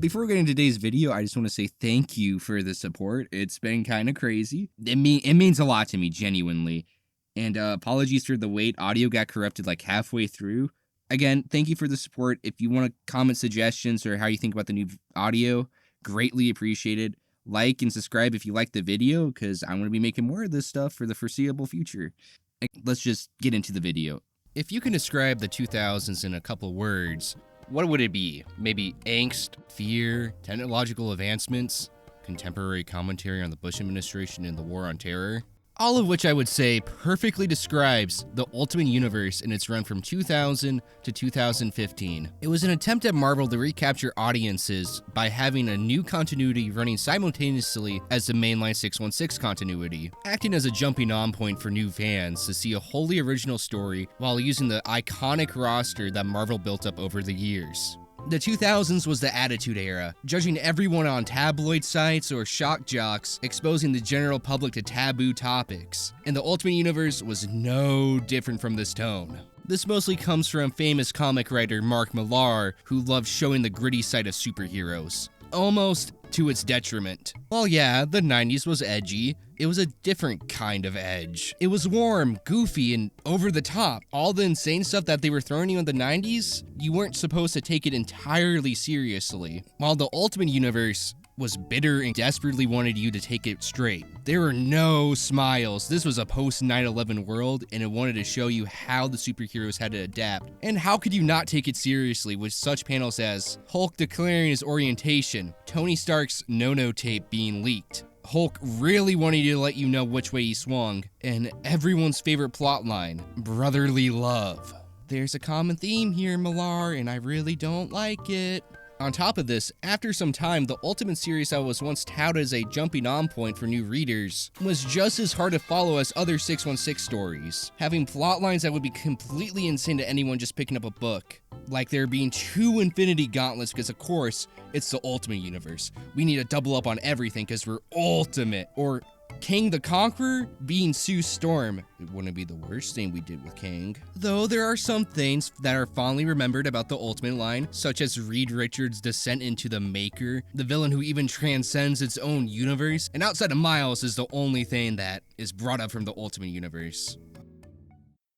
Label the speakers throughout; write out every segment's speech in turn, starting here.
Speaker 1: Before we get into today's video, I just want to say thank you for the support. It's been kind of crazy. It means a lot to me, genuinely. And apologies for the wait. Audio got corrupted like halfway through. Again, thank you for the support. If you want to comment suggestions or how you think about the new audio, greatly appreciated. Like and subscribe if you like the video, because I'm going to be making more of this stuff for the foreseeable future. Let's just get into the video. If you can describe the 2000s in a couple words, what would it be? Maybe angst, fear, technological advancements, contemporary commentary on the Bush administration and the war on terror? All of which I would say perfectly describes the Ultimate Universe in its run from 2000 to 2015. It was an attempt at Marvel to recapture audiences by having a new continuity running simultaneously as the mainline 616 continuity, acting as a jumping on point for new fans to see a wholly original story while using the iconic roster that Marvel built up over the years. The 2000s was the Attitude Era, judging everyone on tabloid sites or shock jocks, exposing the general public to taboo topics. And the Ultimate Universe was no different from this tone. This mostly comes from famous comic writer Mark Millar, who loved showing the gritty side of superheroes, almost to its detriment. While yeah, the 90s was edgy, it was a different kind of edge. It was warm, goofy, and over the top. All the insane stuff that they were throwing you in the 90s, you weren't supposed to take it entirely seriously. While the Ultimate Universe was bitter and desperately wanted you to take it straight. There were no smiles. This was a post 9/11 world, and it wanted to show you how the superheroes had to adapt. And how could you not take it seriously with such panels as Hulk declaring his orientation, Tony Stark's no-no tape being leaked, Hulk really wanting to let you know which way he swung, and everyone's favorite plotline, brotherly love. There's a common theme here, Millar, and I really don't like it. On top of this, after some time, the Ultimate series that was once touted as a jumping on point for new readers was just as hard to follow as other 616 stories, having plotlines that would be completely insane to anyone just picking up a book. Like there being 2 Infinity Gauntlets because of course, it's the Ultimate Universe. We need to double up on everything because we're ultimate. Or Kang the Conqueror being Sue Storm. It wouldn't be the worst thing we did with Kang. Though there are some things that are fondly remembered about the Ultimate line, such as Reed Richards' descent into the Maker, the villain who even transcends its own universe, and outside of Miles is the only thing that is brought up from the Ultimate Universe.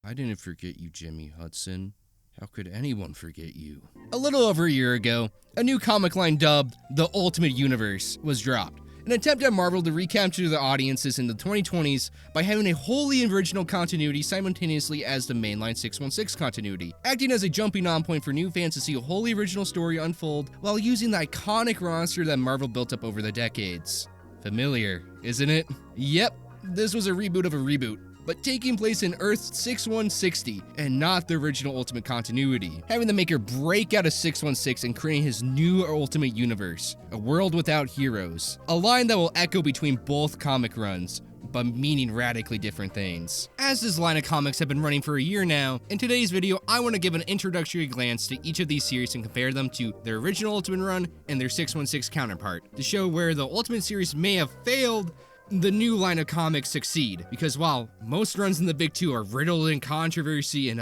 Speaker 1: I didn't forget you, Jimmy Hudson. How could anyone forget you? A little over a year ago, a new comic line dubbed The Ultimate Universe was dropped. An attempt at Marvel to recapture the audiences in the 2020s by having a wholly original continuity simultaneously as the mainline 616 continuity, acting as a jumping on point for new fans to see a wholly original story unfold while using the iconic roster that Marvel built up over the decades. Familiar, isn't it? Yep, this was a reboot of a reboot, but taking place in Earth 6160 and not the original Ultimate continuity, having the Maker break out of 616 and creating his new Ultimate Universe, a world without heroes, a line that will echo between both comic runs, but meaning radically different things. As this line of comics have been running for a year now, in today's video I want to give an introductory glance to each of these series and compare them to their original Ultimate run and their 616 counterpart, to show where the Ultimate series may have failed, the new line of comics succeed, because while most runs in the big 2 are riddled in controversy and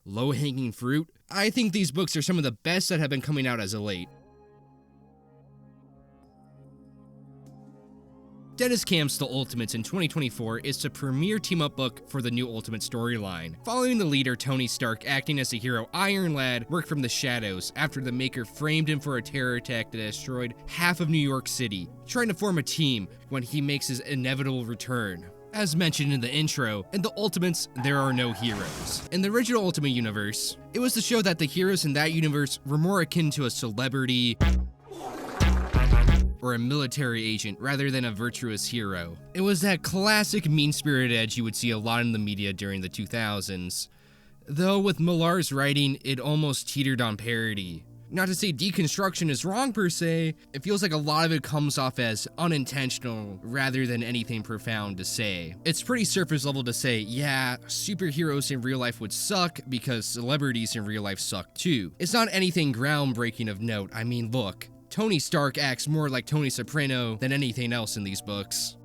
Speaker 1: low-hanging fruit, I think these books are some of the best that have been coming out as of late. Dennis Camp's The Ultimates in 2024 is the premier team-up book for the new Ultimate storyline, following the leader Tony Stark acting as the hero Iron Lad worked from the shadows after the Maker framed him for a terror attack that destroyed half of New York City, trying to form a team when he makes his inevitable return. As mentioned in the intro, in the Ultimates, there are no heroes. In the original Ultimate Universe, it was to show that the heroes in that universe were more akin to a celebrity or a military agent rather than a virtuous hero. It was that classic mean-spirited edge you would see a lot in the media during the 2000s. Though with Millar's writing, it almost teetered on parody. Not to say deconstruction is wrong per se, it feels like a lot of it comes off as unintentional rather than anything profound to say. It's pretty surface level to say, yeah, superheroes in real life would suck because celebrities in real life suck too. It's not anything groundbreaking of note. I mean, look, Tony Stark acts more like Tony Soprano than anything else in these books.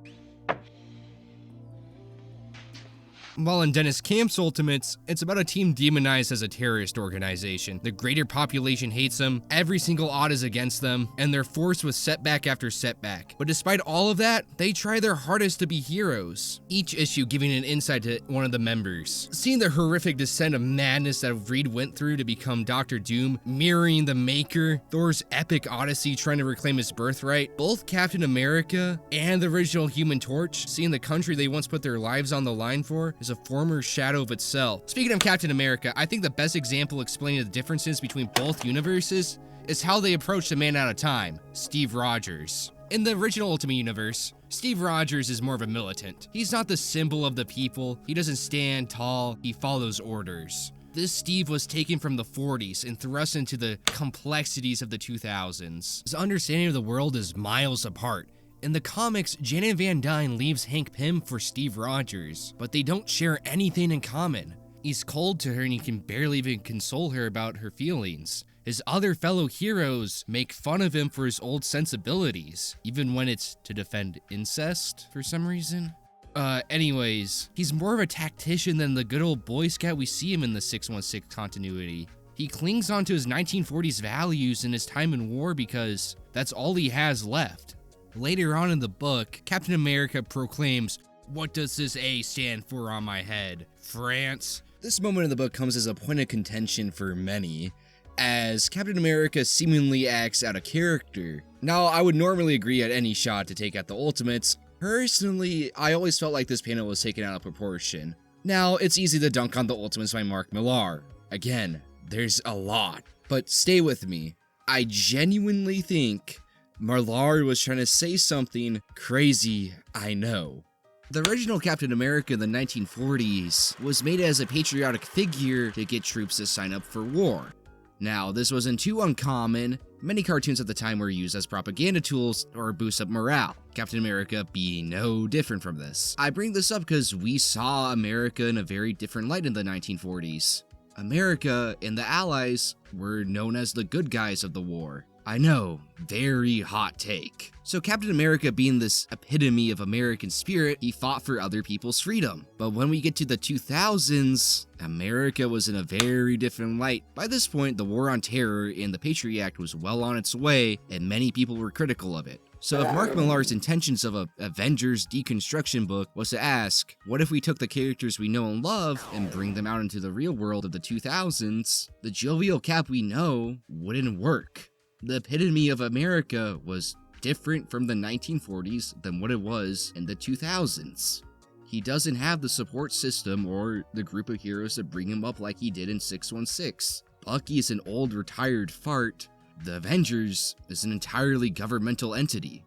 Speaker 2: While in Dennis Camp's Ultimates, it's about a team demonized as a terrorist organization. The greater population hates them, every single odd is against them, and they're forced with setback after setback. But despite all of that, they try their hardest to be heroes, each issue giving an insight to one of the members. Seeing the horrific descent of madness that Reed went through to become Doctor Doom, mirroring the Maker, Thor's epic odyssey trying to reclaim his birthright, both Captain America and the original Human Torch, seeing the country they once put their lives on the line for, is a former shadow of itself. Speaking of Captain America, I think the best example explaining the differences between both universes is how they approach the man out of time, Steve Rogers. In the original Ultimate Universe, Steve Rogers is more of a militant. He's not the symbol of the people, he doesn't stand tall, he follows orders. This Steve was taken from the 40s and thrust into the complexities of the 2000s. His understanding of the world is miles apart. In the comics, Janet Van Dyne leaves Hank Pym for Steve Rogers, but they don't share anything in common. He's cold to her and he can barely even console her about her feelings. His other fellow heroes make fun of him for his old sensibilities, even when it's to defend incest for some reason. Anyways, he's more of a tactician than the good old Boy Scout we see him in the 616 continuity. He clings onto his 1940s values in his time in war because that's all he has left. Later on in the book, Captain America proclaims, "What does this A stand for on my head? France?"
Speaker 1: This moment in the book comes as a point of contention for many, as Captain America seemingly acts out of character. Now, I would normally agree at any shot to take out the Ultimates. Personally, I always felt like this panel was taken out of proportion. Now, it's easy to dunk on the Ultimates by Mark Millar. Again, there's a lot, but stay with me. I genuinely think Millar was trying to say something crazy, I know. The original Captain America in the 1940s was made as a patriotic figure to get troops to sign up for war. Now, this wasn't too uncommon. Many cartoons at the time were used as propaganda tools or boost up morale, Captain America being no different from this. I bring this up because we saw America in a very different light in the 1940s. America and the Allies were known as the good guys of the war. I know, very hot take. So Captain America being this epitome of American spirit, he fought for other people's freedom. But when we get to the 2000s, America was in a very different light. By this point, the War on Terror and the Patriot Act was well on its way, and many people were critical of it. So if Mark Millar's intentions of a Avengers deconstruction book was to ask, what if we took the characters we know and love and bring them out into the real world of the 2000s, the jovial Cap we know wouldn't work. The epitome of America was different from the 1940s than what it was in the 2000s. He doesn't have the support system or the group of heroes to bring him up like he did in 616. Bucky is an old retired fart. The Avengers is an entirely governmental entity.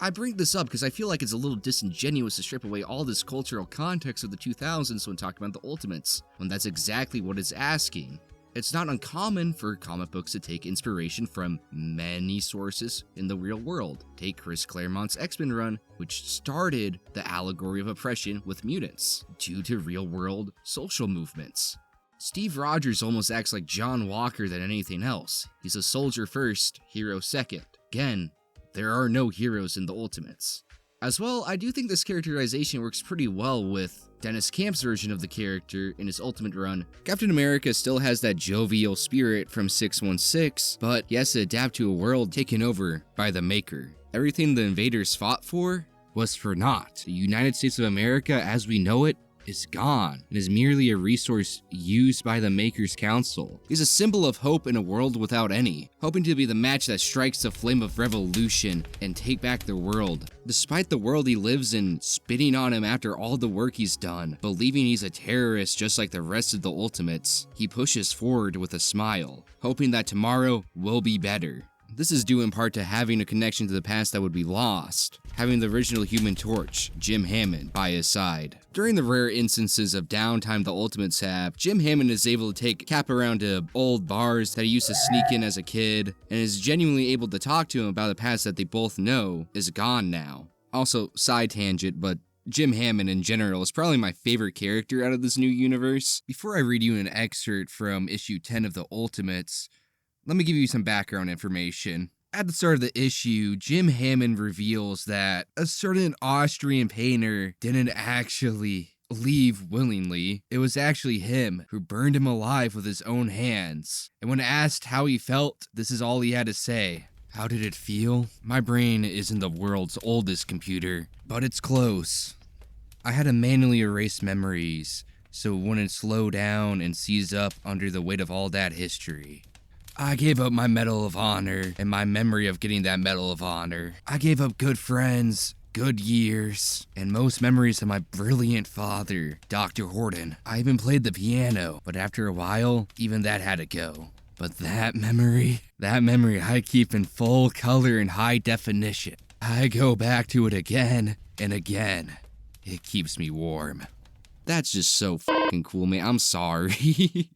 Speaker 1: I bring this up because I feel like it's a little disingenuous to strip away all this cultural context of the 2000s when talking about the Ultimates, when that's exactly what it's asking. It's not uncommon for comic books to take inspiration from many sources in the real world. Take Chris Claremont's X-Men run, which started the allegory of oppression with mutants, due to real-world social movements. Steve Rogers almost acts like John Walker than anything else. He's a soldier first, hero second. Again, there are no heroes in the Ultimates. As well, I do think this characterization works pretty well with Dennis Camp's version of the character in his Ultimate run. Captain America still has that jovial spirit from 616, but he has to adapt to a world taken over by the Maker. Everything the invaders fought for was for naught. The United States of America as we know it is gone and is merely a resource used by the Maker's Council. He's a symbol of hope in a world without any, hoping to be the match that strikes the flame of revolution and take back the world. Despite the world he lives in spitting on him after all the work he's done, believing he's a terrorist just like the rest of the Ultimates, he pushes forward with a smile, hoping that tomorrow will be better. This is due in part to having a connection to the past that would be lost, having the original Human Torch, Jim Hammond, by his side. During the rare instances of downtime the Ultimates have, Jim Hammond is able to take Cap around to old bars that he used to sneak in as a kid, and is genuinely able to talk to him about a past that they both know is gone now. Also, side tangent, but Jim Hammond in general is probably my favorite character out of this new universe. Before I read you an excerpt from issue 10 of the Ultimates, let me give you some background information. At the start of the issue, Jim Hammond reveals that a certain Austrian painter didn't actually
Speaker 2: leave willingly. It was actually him who burned him alive with his own hands. And when asked how he felt, this is all he had to say. How did it feel? My brain isn't the world's oldest computer, but it's close. I had to manually erase memories so it wouldn't slow down and seize up under the weight of all that history. I gave up my Medal of Honor and my memory of getting that Medal of Honor. I gave up good friends, good years, and most memories of my brilliant father, Dr. Horton. I even played the piano, but after a while, even that had to go. But that memory I keep in full color and high definition. I go back to it again and again. It keeps me warm.
Speaker 1: That's just so fucking cool, man. I'm sorry.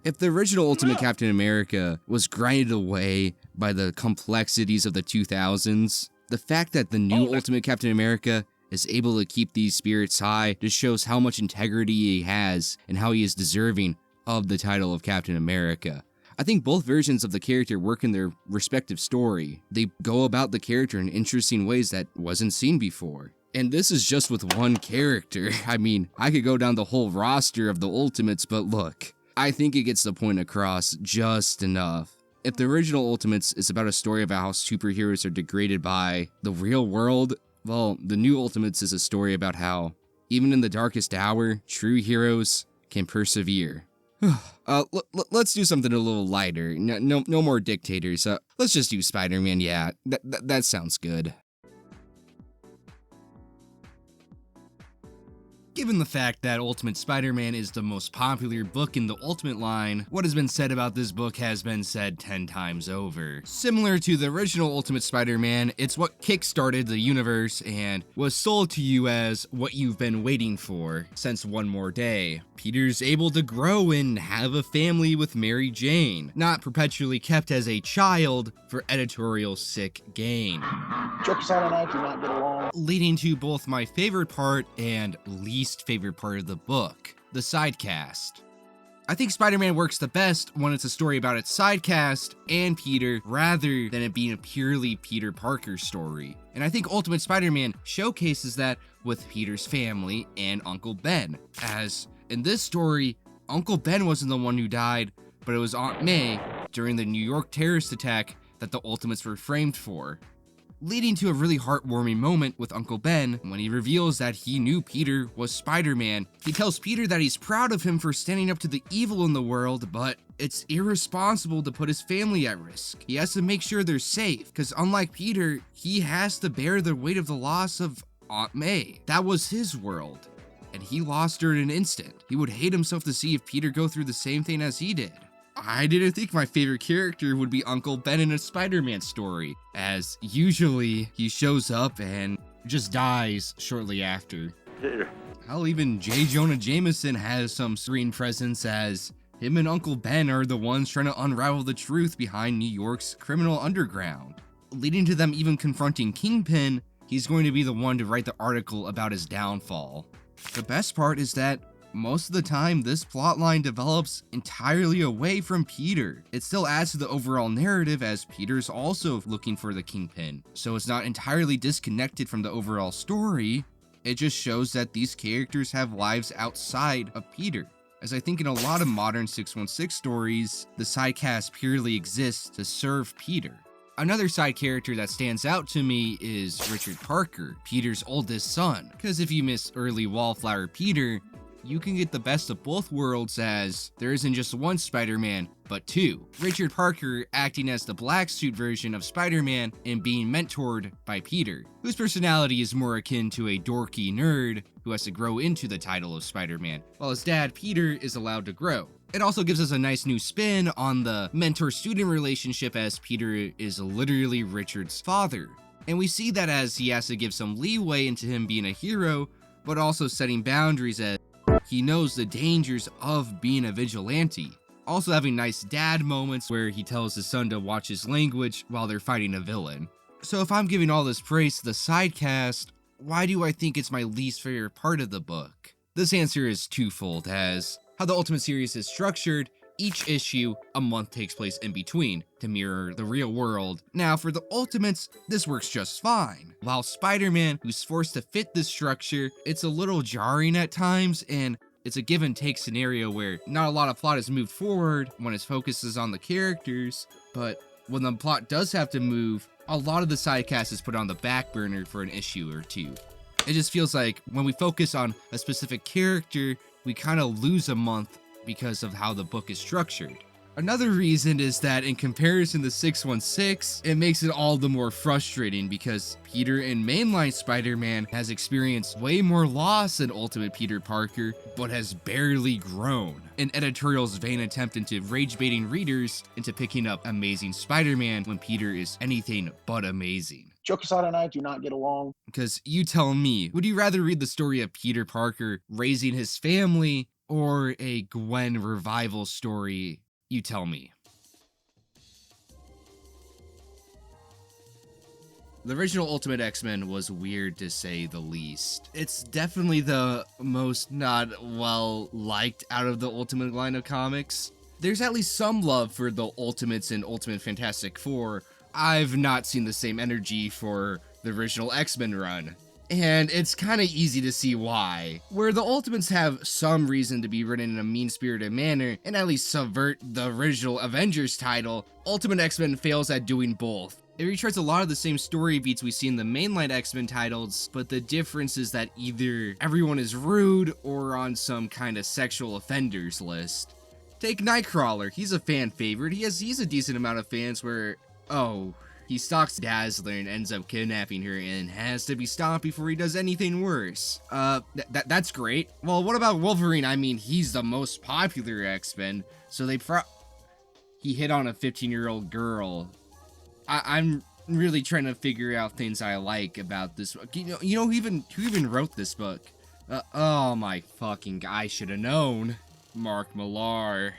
Speaker 1: If the original Ultimate Captain America was grinded away by the complexities of the 2000s, the fact that the new Ultimate Captain America is able to keep these spirits high just shows how much integrity he has and how he is deserving of the title of Captain America. I think both versions of the character work in their respective story. They go about the character in interesting ways that wasn't seen before. And this is just with one character. I mean, I could go down the whole roster of the Ultimates, but look, I think it gets the point across just enough. If the original Ultimates is about a story about how superheroes are degraded by the real world, well, the new Ultimates is a story about how, even in the darkest hour, true heroes can persevere. Let's do something a little lighter. No more dictators. Let's just do Spider-Man. Yeah, that sounds good.
Speaker 2: Given the fact that Ultimate Spider-Man is the most popular book in the Ultimate line, what has been said about this book has been said 10 times over. Similar to the original Ultimate Spider-Man, it's what kickstarted the universe and was sold to you as what you've been waiting for since One More Day. Peter's able to grow and have a family with Mary Jane, not perpetually kept as a child for editorial sick gain.
Speaker 3: Jefferson and I do not get along.
Speaker 2: Leading to both my favorite part and least favorite part of the book, the sidecast. I think Spider-Man works the best when it's a story about its sidecast and Peter rather than it being a purely Peter Parker story. And I think Ultimate Spider-Man showcases that with Peter's family and Uncle Ben, as in this story, Uncle Ben wasn't the one who died, but it was Aunt May during the New York terrorist attack that the Ultimates were framed for. Leading to a really heartwarming moment with Uncle Ben when he reveals that he knew Peter was Spider-Man. He tells Peter that he's proud of him for standing up to the evil in the world, but it's irresponsible to put his family at risk. He has to make sure they're safe, because unlike Peter, he has to bear the weight of the loss of Aunt May. That was his world, and he lost her in an instant. He would hate himself to see if Peter go through the same thing as he did. I didn't think my favorite character would be Uncle Ben in a Spider-Man story, as usually he shows up and just dies shortly after. Hell, even J. Jonah Jameson has some screen presence, as him and Uncle Ben are the ones trying to unravel the truth behind New York's criminal underground. Leading to them even confronting Kingpin, he's going to be the one to write the article about his downfall. The best part is that most of the time, this plotline develops entirely away from Peter. It still adds to the overall narrative, as Peter's also looking for the Kingpin, so it's not entirely disconnected from the overall story. It just shows that these characters have lives outside of Peter, as I think in a lot of modern 616 stories, the sidecast purely exists to serve Peter. Another side character that stands out to me is Richard Parker, Peter's oldest son, because if you miss early Wallflower Peter, you can get the best of both worlds, as there isn't just one Spider-Man, but two. Richard Parker acting as the black suit version of Spider-Man and being mentored by Peter, whose personality is more akin to a dorky nerd who has to grow into the title of Spider-Man, while his dad, Peter, is allowed to grow. It also gives us a nice new spin on the mentor-student relationship, as Peter is literally Richard's father. And we see that as he has to give some leeway into him being a hero, but also setting boundaries, as he knows the dangers of being a vigilante. Also having nice dad moments where he tells his son to watch his language while they're fighting a villain. So if I'm giving all this praise to the sidecast, why do I think it's my least favorite part of the book? This answer is twofold, as how the Ultimate series is structured each issue, a month takes place in between to mirror the real world. Now, for the Ultimates, this works just fine. While Spider-Man, who's forced to fit this structure, it's a little jarring at times, and it's a give and take scenario where not a lot of plot is moved forward when its focus is on the characters, but when the plot does have to move, a lot of the side cast is put on the back burner for an issue or two. It just feels like when we focus on a specific character, we kind of lose a month because of how the book is structured. Another reason is that in comparison to 616, it makes it all the more frustrating because Peter in mainline Spider-Man has experienced way more loss than Ultimate Peter Parker, but has barely grown. An editorial's vain attempt into rage-baiting readers into picking up Amazing Spider-Man when Peter is anything but amazing.
Speaker 3: Joker Side and I do not get along.
Speaker 2: Because you tell me, would you rather read the story of Peter Parker raising his family or a Gwen revival story? You tell me. The original Ultimate X-Men was weird to say the least. It's definitely the most not well liked out of the Ultimate line of comics. There's at least some love for the Ultimates and Ultimate Fantastic Four. I've not seen the same energy for the original X-Men run, and it's kind of easy to see why. Where the Ultimates have some reason to be written in a mean-spirited manner and at least subvert the original Avengers title, Ultimate X-Men fails at doing both. It retreads a lot of the same story beats we see in the mainline X-Men titles, but the difference is that either everyone is rude or on some kind of sexual offenders list. Take Nightcrawler, he's a fan favorite, he's a decent amount of fans where, oh, he stalks Dazzler and ends up kidnapping her and has to be stopped before he does anything worse. That's great. Well, what about Wolverine? I mean, he's the most popular X-Men, so he hit on a 15-year-old girl. I'm really trying to figure out things I like about this book. You know who even wrote this book? Oh my fucking, I should have known. Mark Millar.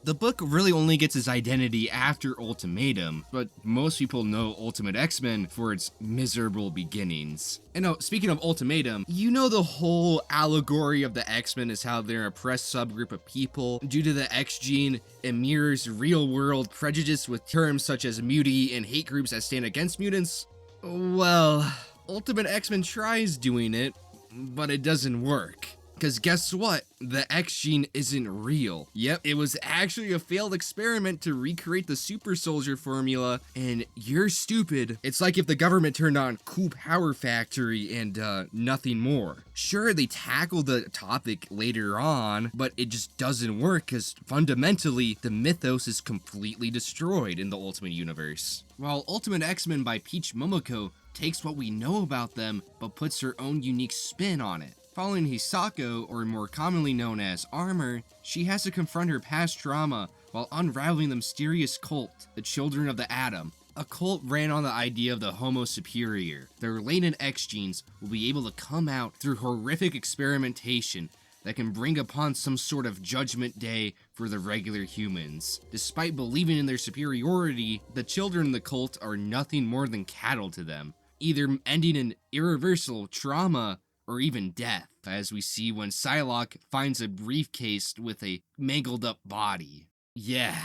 Speaker 2: The book really only gets its identity after Ultimatum, but most people know Ultimate X-Men for its miserable beginnings. And oh, speaking of Ultimatum, you know the whole allegory of the X-Men is how they're an oppressed subgroup of people. Due to the X gene, it mirrors real-world prejudice with terms such as mutie and hate groups that stand against mutants. Well, Ultimate X-Men tries doing it, but it doesn't work. Because guess what? The X gene isn't real. Yep, it was actually a failed experiment to recreate the super soldier formula, and you're stupid. It's like if the government turned on Cool Power Factory and nothing more. Sure, they tackle the topic later on, but it just doesn't work because fundamentally, the mythos is completely destroyed in the Ultimate Universe. While Ultimate X-Men by Peach Momoko takes what we know about them, but puts her own unique spin on it. Following Hisako, or more commonly known as Armor, she has to confront her past trauma while unraveling the mysterious cult, the Children of the Atom. A cult ran on the idea of the Homo Superior. Their latent X genes will be able to come out through horrific experimentation that can bring upon some sort of judgment day for the regular humans. Despite believing in their superiority, the children in the cult are nothing more than cattle to them, either ending in irreversible trauma or even death, as we see when Psylocke finds a briefcase with a mangled up body. Yeah.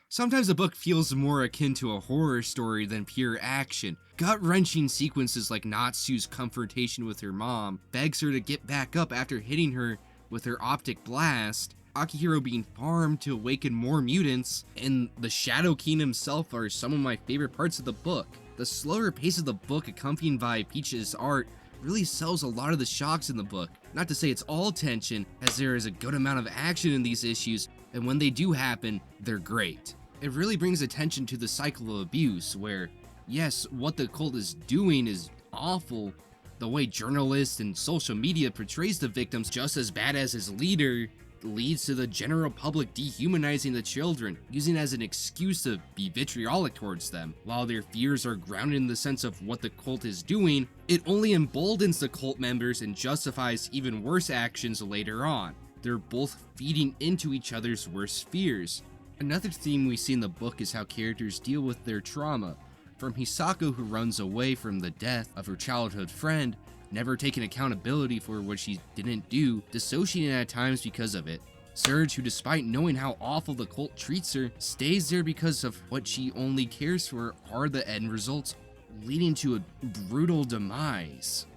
Speaker 2: Sometimes the book feels more akin to a horror story than pure action. Gut-wrenching sequences like Natsu's confrontation with her mom begs her to get back up after hitting her with her optic blast, Akihiro being farmed to awaken more mutants, and the Shadow King himself are some of my favorite parts of the book. The slower pace of the book accompanied by Peach's art really sells a lot of the shocks in the book. Not to say it's all tension, as there is a good amount of action in these issues, and when they do happen, they're great. It really brings attention to the cycle of abuse, where, yes, what the cult is doing is awful. The way journalists and social media portrays the victims just as bad as his leader leads to the general public dehumanizing the children, using as an excuse to be vitriolic towards them. While their fears are grounded in the sense of what the cult is doing, it only emboldens the cult members and justifies even worse actions later on. They're both feeding into each other's worst fears. Another theme we see in the book is how characters deal with their trauma. From Hisako, who runs away from the death of her childhood friend, never taking accountability for what she didn't do, dissociating at times because of it,
Speaker 1: Surge, who despite knowing how awful the cult treats her, stays there because of what she only cares for are the end results, leading to a brutal demise.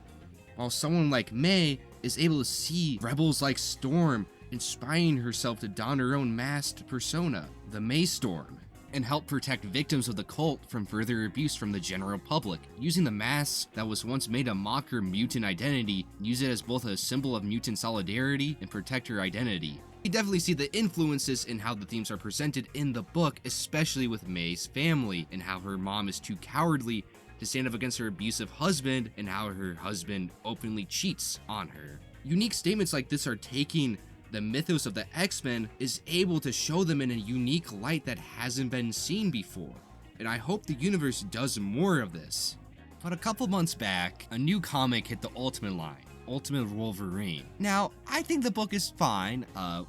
Speaker 1: While someone like May is able to see rebels like Storm inspiring herself to don her own masked persona, the May Storm, and help protect victims of the cult from further abuse from the general public, using the mask that was once made to mock her mutant identity, use it as both a symbol of mutant solidarity and protect her identity. You definitely see the influences in how the themes are presented in the book, especially with May's family, and how her mom is too cowardly to stand up against her abusive husband, and how her husband openly cheats on her. Unique statements like this are taking the mythos of the X-Men is able to show them in a unique light that hasn't been seen before, and I hope the universe does more of this. But a couple months back, a new comic hit the Ultimate line, Ultimate Wolverine. Now, I think the book is fine.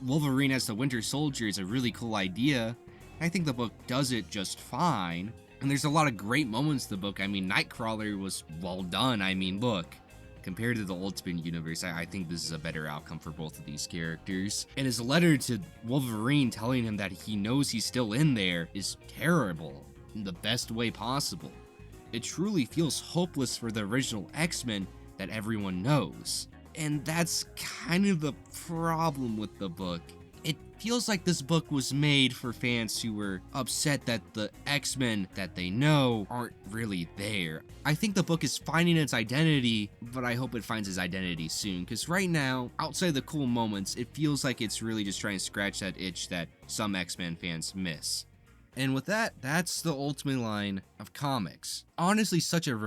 Speaker 1: Wolverine as the Winter Soldier is a really cool idea. I think the book does it just fine. And there's a lot of great moments in the book. I mean, Nightcrawler was well done. I mean, look, compared to the Ultimate Universe, I think this is a better outcome for both of these characters. And his letter to Wolverine telling him that he knows he's still in there is terrible in the best way possible. It truly feels hopeless for the original X-Men that everyone knows. And that's kind of the problem with the book. It feels like this book was made for fans who were upset that the X-Men that they know aren't really there. I think the book is finding its identity, but I hope it finds its identity soon, because right now, outside the cool moments, it feels like it's really just trying to scratch that itch that some X-Men fans miss. And with that, that's the Ultimate line of comics. Honestly, such a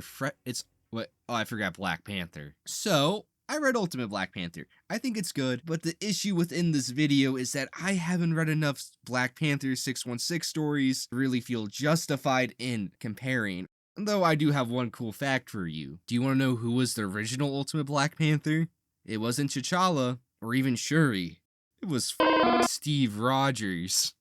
Speaker 1: I forgot Black Panther. So, I read Ultimate Black Panther. I think it's good, but the issue within this video is that I haven't read enough Black Panther 616 stories to really feel justified in comparing. Though I do have one cool fact for you. Do you want to know who was the original Ultimate Black Panther? It wasn't T'Challa or even Shuri. It was Steve Rogers.